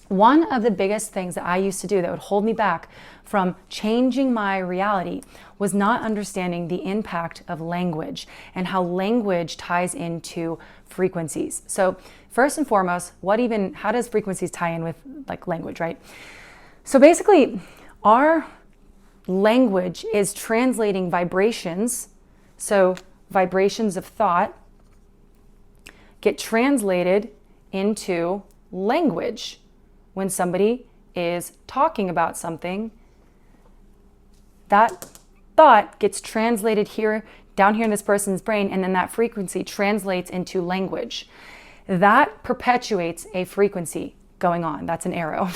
One of the biggest things that I used to do that would hold me back from changing my reality was not understanding the impact of language and how language ties into frequencies. So first and foremost, how does frequencies tie in with like language, right? So basically, our language is translating vibrations. So vibrations of thought get translated into language. When somebody is talking about something, that thought gets translated down here in this person's brain, and then that frequency translates into language. That perpetuates a frequency going on. That's an arrow.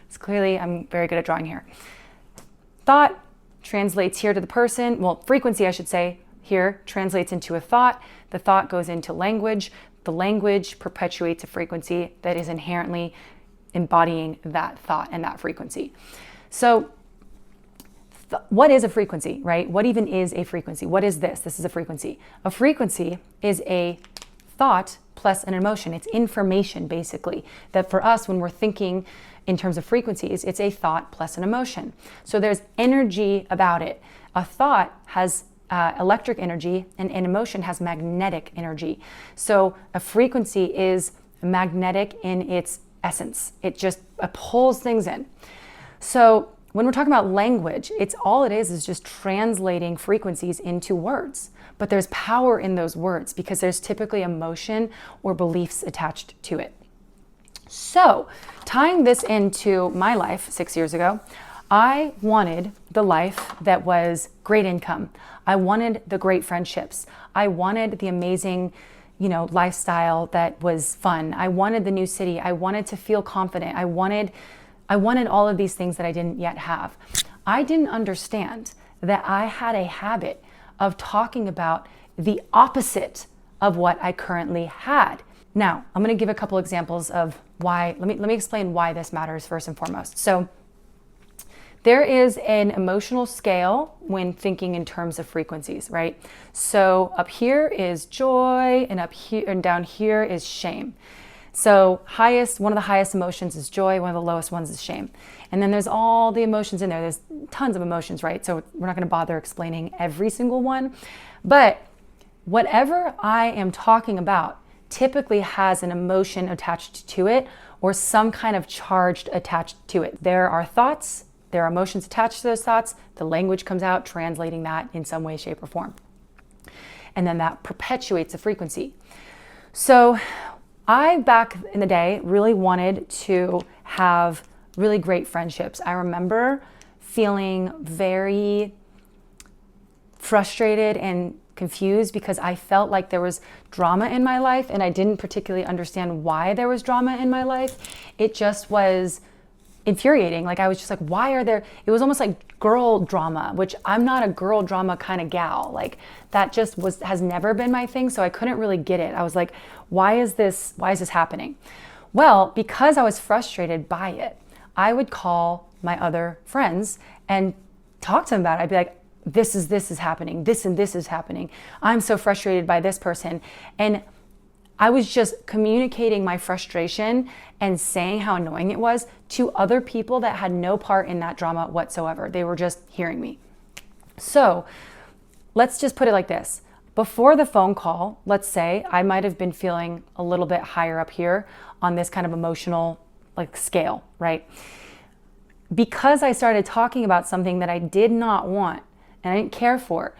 It's clearly, I'm very good at drawing here. Thought translates here to the person, well, frequency, I should say, here translates into a thought. The thought goes into language. The language perpetuates a frequency that is inherently embodying that thought and that frequency. So what is a frequency, right? What even is a frequency? What is this? This is a frequency. A frequency is a thought plus an emotion. It's information, basically, that for us, when we're thinking in terms of frequencies, it's a thought plus an emotion. So there's energy about it. A thought has electric energy, and an emotion has magnetic energy. So a frequency is magnetic in its essence. It just pulls things in. So when we're talking about language, all it is just translating frequencies into words. But there's power in those words because there's typically emotion or beliefs attached to it. So tying this into my life 6 years ago, I wanted the life that was great income. I wanted the great friendships. I wanted the amazing, lifestyle that was fun. I wanted the new city. I wanted to feel confident. I wanted all of these things that I didn't yet have. I didn't understand that I had a habit of talking about the opposite of what I currently had. Now, I'm going to give a couple examples of why. Let me explain why this matters first and foremost. So there is an emotional scale when thinking in terms of frequencies, right? So up here is joy, and up here and down here is shame. So one of the highest emotions is joy, one of the lowest ones is shame. And then there's all the emotions in there. There's tons of emotions, right? So we're not going to bother explaining every single one. But whatever I am talking about typically has an emotion attached to it or some kind of charge attached to it. There are thoughts. There are emotions attached to those thoughts. The language comes out translating that in some way, shape, or form. And then that perpetuates the frequency. So I, back in the day, really wanted to have really great friendships. I remember feeling very frustrated and confused because I felt like there was drama in my life and I didn't particularly understand why there was drama in my life. It just was infuriating. Like I was just like, it was almost like girl drama, which I'm not a girl drama kind of gal. Like that just has never been my thing. So I couldn't really get it. I was like, why is this happening? Well, because I was frustrated by it, I would call my other friends and talk to them about it. I'd be like, this is happening. This and this is happening. I'm so frustrated by this person. And I was just communicating my frustration and saying how annoying it was to other people that had no part in that drama whatsoever. They were just hearing me. So let's just put it like this. Before the phone call, let's say I might have been feeling a little bit higher up here on this kind of emotional scale, right? Because I started talking about something that I did not want and I didn't care for,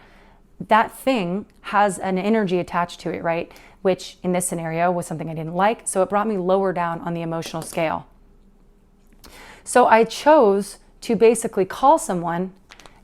that thing has an energy attached to it, right? Which in this scenario was something I didn't like. So it brought me lower down on the emotional scale. So I chose to basically call someone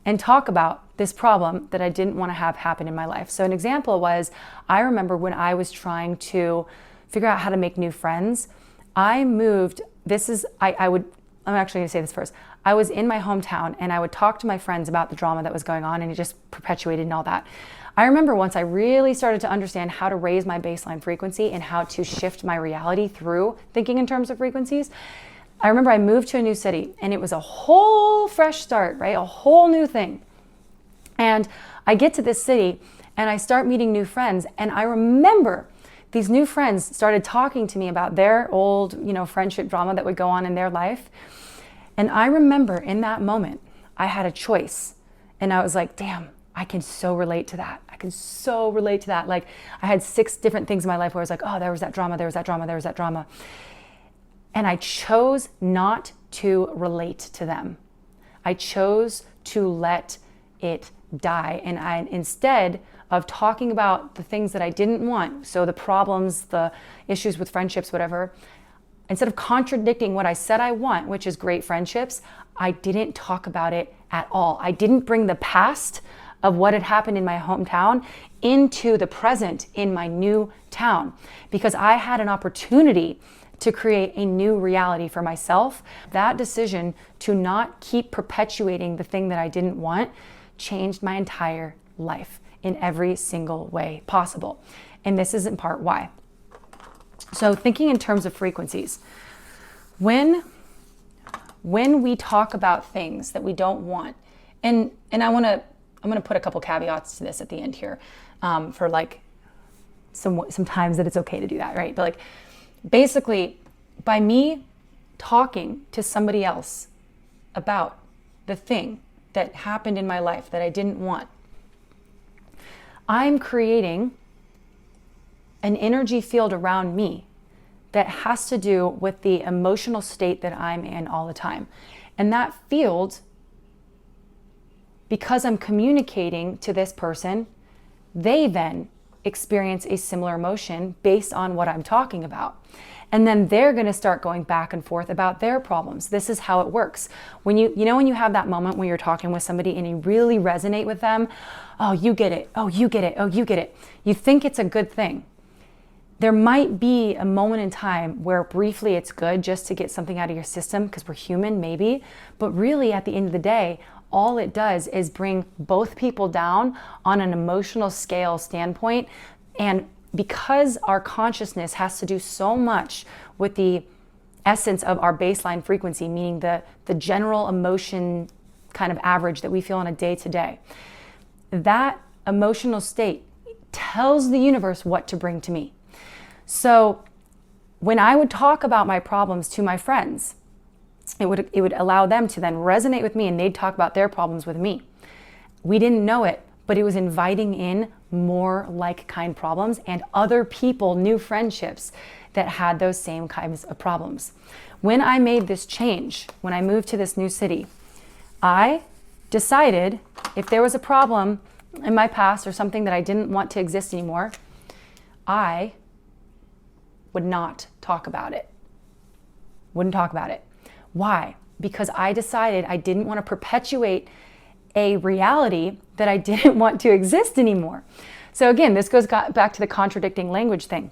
and talk about this problem that I didn't want to have happen in my life. So an example was, I remember when I was trying to figure out how to make new friends, I moved, I'm actually gonna say this first. I was in my hometown and I would talk to my friends about the drama that was going on and it just perpetuated and all that. I remember once I really started to understand how to raise my baseline frequency and how to shift my reality through thinking in terms of frequencies. I remember I moved to a new city and it was a whole fresh start, right? A whole new thing. And I get to this city and I start meeting new friends and I remember these new friends started talking to me about their old, friendship drama that would go on in their life. And I remember in that moment, I had a choice. And I was like, damn, I can so relate to that. I can so relate to that. Like, I had 6 different things in my life where I was like, oh, there was that drama, there was that drama, there was that drama. And I chose not to relate to them. I chose to let it die. And instead of talking about the things that I didn't want, so the problems, the issues with friendships, whatever, instead of contradicting what I said I want, which is great friendships, I didn't talk about it at all. I didn't bring the past of what had happened in my hometown into the present in my new town, because I had an opportunity to create a new reality for myself. That decision to not keep perpetuating the thing that I didn't want changed my entire life in every single way possible. And this is in part why. So thinking in terms of frequencies, when we talk about things that we don't want, and I'm gonna put a couple caveats to this at the end here, for like sometimes that it's okay to do that, right? But like, basically, by me talking to somebody else about the thing that happened in my life that I didn't want, I'm creating an energy field around me that has to do with the emotional state that I'm in all the time. And that field, because I'm communicating to this person, they then experience a similar emotion based on what I'm talking about. And then they're going to start going back and forth about their problems. This is how it works. When when you have that moment when you're talking with somebody and you really resonate with them, oh, you get it. Oh, you get it. Oh, you get it. You think it's a good thing. There might be a moment in time where briefly it's good just to get something out of your system because we're human, maybe. But really, at the end of the day, all it does is bring both people down on an emotional scale standpoint. And because our consciousness has to do so much with the essence of our baseline frequency, meaning the general emotion kind of average that we feel on a day-to-day, that emotional state tells the universe what to bring to me. So when I would talk about my problems to my friends, it would allow them to then resonate with me, and they'd talk about their problems with me. We didn't know it, but it was inviting in more like-kind problems and other people, new friendships that had those same kinds of problems. When I made this change, when I moved to this new city, I decided if there was a problem in my past or something that I didn't want to exist anymore, I would not talk about it. Wouldn't talk about it. Why? Because I decided I didn't want to perpetuate a reality that I didn't want to exist anymore. So again, this goes back to the contradicting language thing.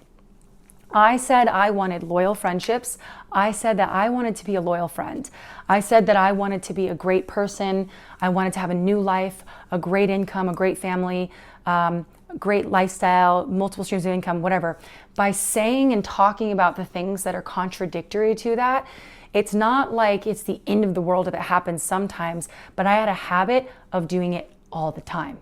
I said I wanted loyal friendships. I said that I wanted to be a loyal friend. I said that I wanted to be a great person. I wanted to have a new life, a great income, a great family, great lifestyle, multiple streams of income, whatever. By saying and talking about the things that are contradictory to that, it's not like it's the end of the world if it happens sometimes, but I had a habit of doing it all the time.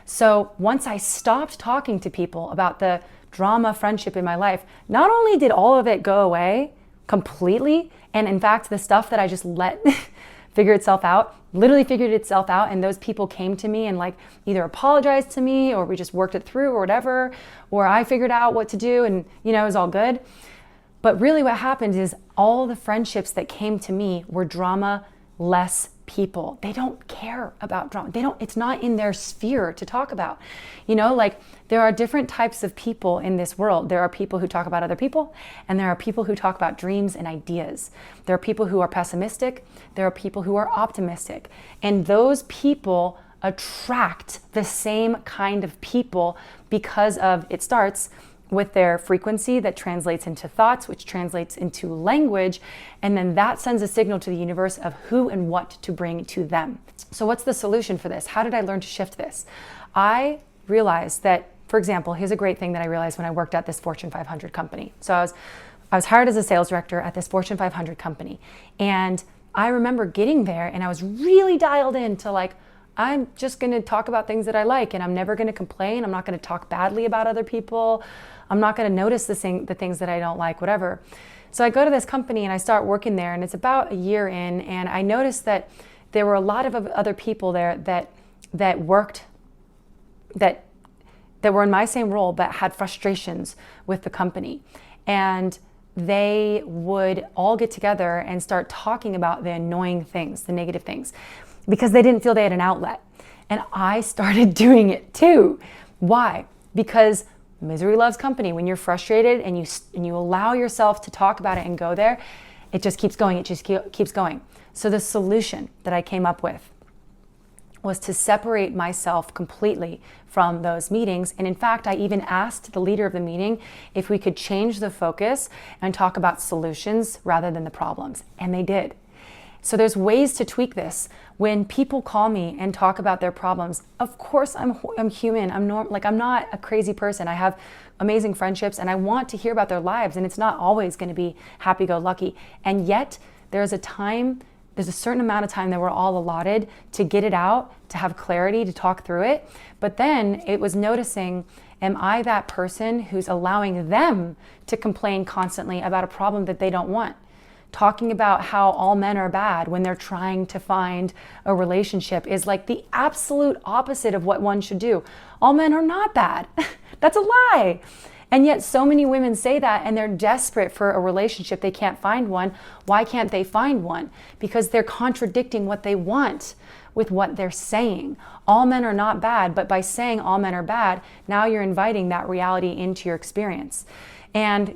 So once I stopped talking to people about the drama friendship in my life, not only did all of it go away completely, and in fact, the stuff that I just let figure itself out, literally figured itself out, and those people came to me and like either apologized to me or we just worked it through or whatever, or I figured out what to do and it was all good. But really what happened is all the friendships that came to me were drama-less people. They don't care about drama. It's not in their sphere to talk about. Like there are different types of people in this world. There are people who talk about other people, and there are people who talk about dreams and ideas. There are people who are pessimistic. There are people who are optimistic. And those people attract the same kind of people because of, it starts with their frequency that translates into thoughts, which translates into language, and then that sends a signal to the universe of who and what to bring to them. So what's the solution for this? How did I learn to shift this? I realized that, for example, here's a great thing that I realized when I worked at this Fortune 500 company. So I was hired as a sales director at this Fortune 500 company, and I remember getting there and I was really dialed into like, I'm just going to talk about things that I like, and I'm never going to complain. I'm not going to talk badly about other people. I'm not going to notice the things that I don't like, whatever. So I go to this company and I start working there, and it's about a year in, and I noticed that there were a lot of other people there that worked, that were in my same role but had frustrations with the company. And they would all get together and start talking about the annoying things, the negative things, because they didn't feel they had an outlet. And I started doing it too. Why? Because misery loves company. When you're frustrated and you allow yourself to talk about it and go there, it just keeps going. It just keeps going. So the solution that I came up with was to separate myself completely from those meetings. And in fact, I even asked the leader of the meeting if we could change the focus and talk about solutions rather than the problems. And they did. So there's ways to tweak this. When people call me and talk about their problems, of course I'm human. I'm not a crazy person. I have amazing friendships and I want to hear about their lives, and it's not always going to be happy-go-lucky. And yet there's a certain amount of time that we're all allotted to get it out, to have clarity, to talk through it. But then it was noticing, am I that person who's allowing them to complain constantly about a problem that they don't want? Talking about how all men are bad when they're trying to find a relationship is like the absolute opposite of what one should do. All men are not bad. That's a lie. And yet so many women say that, and they're desperate for a relationship. They can't find one. Why can't they find one? Because they're contradicting what they want with what they're saying. All men are not bad, but by saying all men are bad, now you're inviting that reality into your experience. And,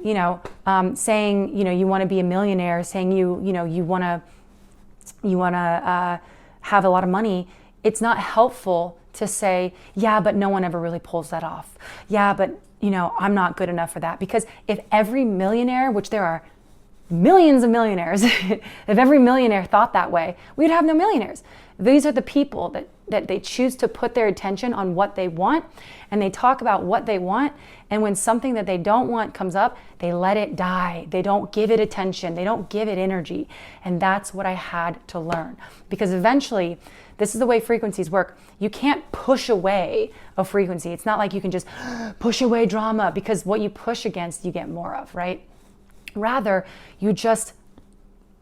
saying, you want to be a millionaire, saying you want to have a lot of money, it's not helpful to say, yeah, but no one ever really pulls that off. Yeah, but I'm not good enough for that. Because if every millionaire, which there are millions of millionaires, if every millionaire thought that way, we'd have no millionaires. These are the people that they choose to put their attention on what they want, and they talk about what they want. And when something that they don't want comes up, they let it die. They don't give it attention. They don't give it energy. And that's what I had to learn. Because eventually, this is the way frequencies work. You can't push away a frequency. It's not like you can just push away drama, because what you push against, you get more of, right? Rather,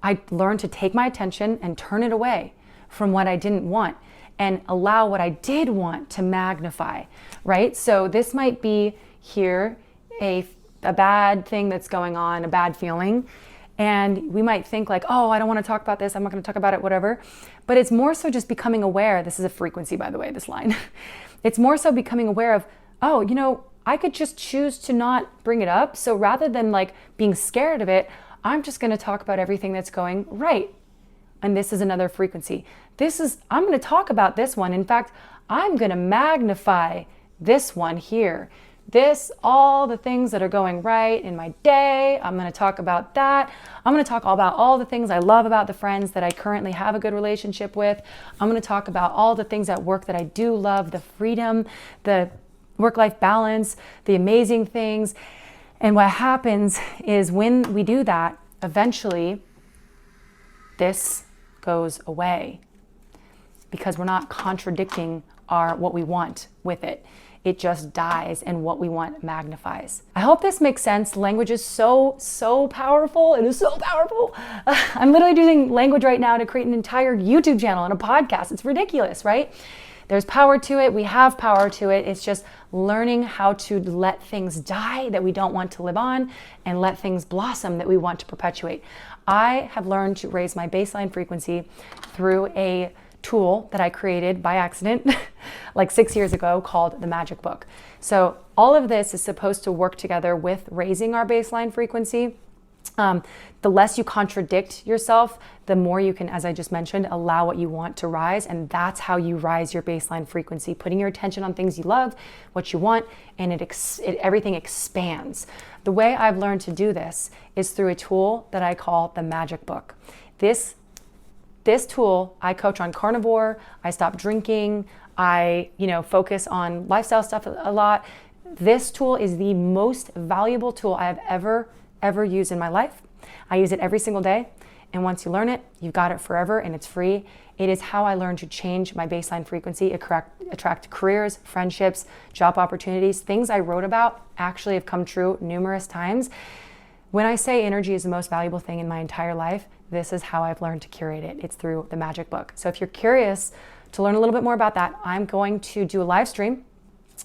I learned to take my attention and turn it away from what I didn't want and allow what I did want to magnify, right? So this might be here a bad thing that's going on, a bad feeling. And we might think like, oh, I don't want to talk about this. I'm not going to talk about it, whatever. But it's more so just becoming aware. This is a frequency, by the way, this line. It's more so becoming aware of, oh, I could just choose to not bring it up. So rather than like being scared of it, I'm just going to talk about everything that's going right. And this is another frequency. I'm going to talk about this one. In fact, I'm going to magnify this one here. All the things that are going right in my day, I'm going to talk about that. I'm going to talk about all the things I love about the friends that I currently have a good relationship with. I'm going to talk about all the things at work that I do love, the freedom, the work-life balance, the amazing things. And what happens is when we do that, eventually this goes away, because we're not contradicting what we want with it. It just dies, and what we want magnifies. I hope this makes sense. Language is so powerful. It is so powerful. I'm literally using language right now to create an entire YouTube channel and a podcast. It's ridiculous, right? There's power to it. We have power to it. It's just learning how to let things die that we don't want to live on, and let things blossom that we want to perpetuate. I have learned to raise my baseline frequency through a tool that I created by accident like 6 years ago called the Magic Book. So all of this is supposed to work together with raising our baseline frequency. The less you contradict yourself, the more you can, as I just mentioned, allow what you want to rise. And that's how you rise your baseline frequency, putting your attention on things you love, what you want, and everything expands. The way I've learned to do this is through a tool that I call the Magic Book. This tool, I coach on carnivore, I stop drinking, I focus on lifestyle stuff a lot. This tool is the most valuable tool I have ever used in my life. I use it every single day. And once you learn it, you've got it forever and it's free. It is how I learned to change my baseline frequency, attract careers, friendships, job opportunities. Things I wrote about actually have come true numerous times. When I say energy is the most valuable thing in my entire life, this is how I've learned to curate it. It's through the magic book. So if you're curious to learn a little bit more about that, I'm going to do a live stream,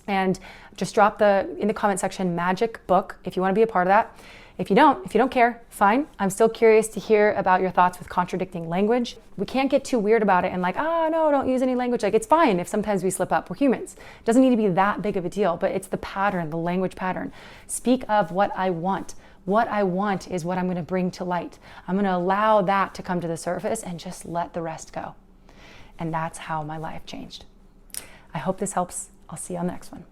and just drop in the comment section magic book if you want to be a part of that. If you don't care, fine. I'm still curious to hear about your thoughts with contradicting language. We can't get too weird about it and like, no, don't use any language. Like, it's fine if sometimes we slip up. We're humans. It doesn't need to be that big of a deal, but it's the pattern, the language pattern. Speak of what I want. What I want is what I'm going to bring to light. I'm going to allow that to come to the surface and just let the rest go. And that's how my life changed. I hope this helps. I'll see you on the next one.